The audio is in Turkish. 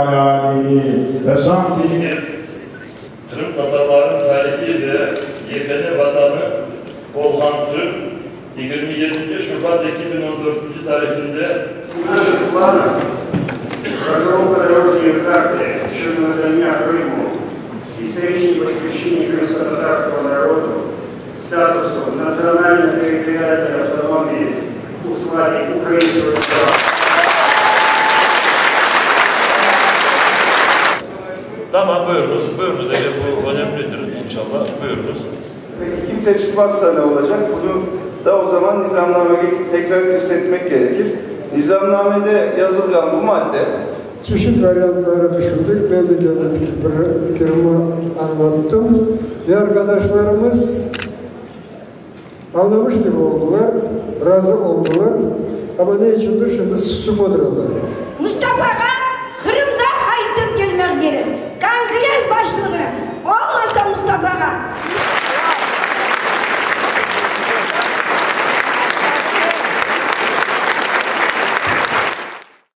وعلى آله وصحبه. Türk Tatarların tarihi ve yegane vatanı olan Türk 27 Şubat 2014 tarihinde разработка дорожной карты Черного дня Крыму исторического посвящения крымско-татарского народу статусу национально-территориальной автономии условий украинского государства. Tamam buyurunuz. Buyurunuz. Bu önemlidir inşallah. Buyurunuz. Peki kimse çıkmazsa ne olacak? Bunu da o zaman nizamnameye tekrar kısmetmek gerekir. Nizamnamede yazılan bu madde çeşit varyantları düşündük. Ben de kendi fikrimi anlattım. Ve arkadaşlarımız anlamış gibi oldular, razı oldular. Ama ne içindir? Şimdi susup oturuyorlar. Mustafa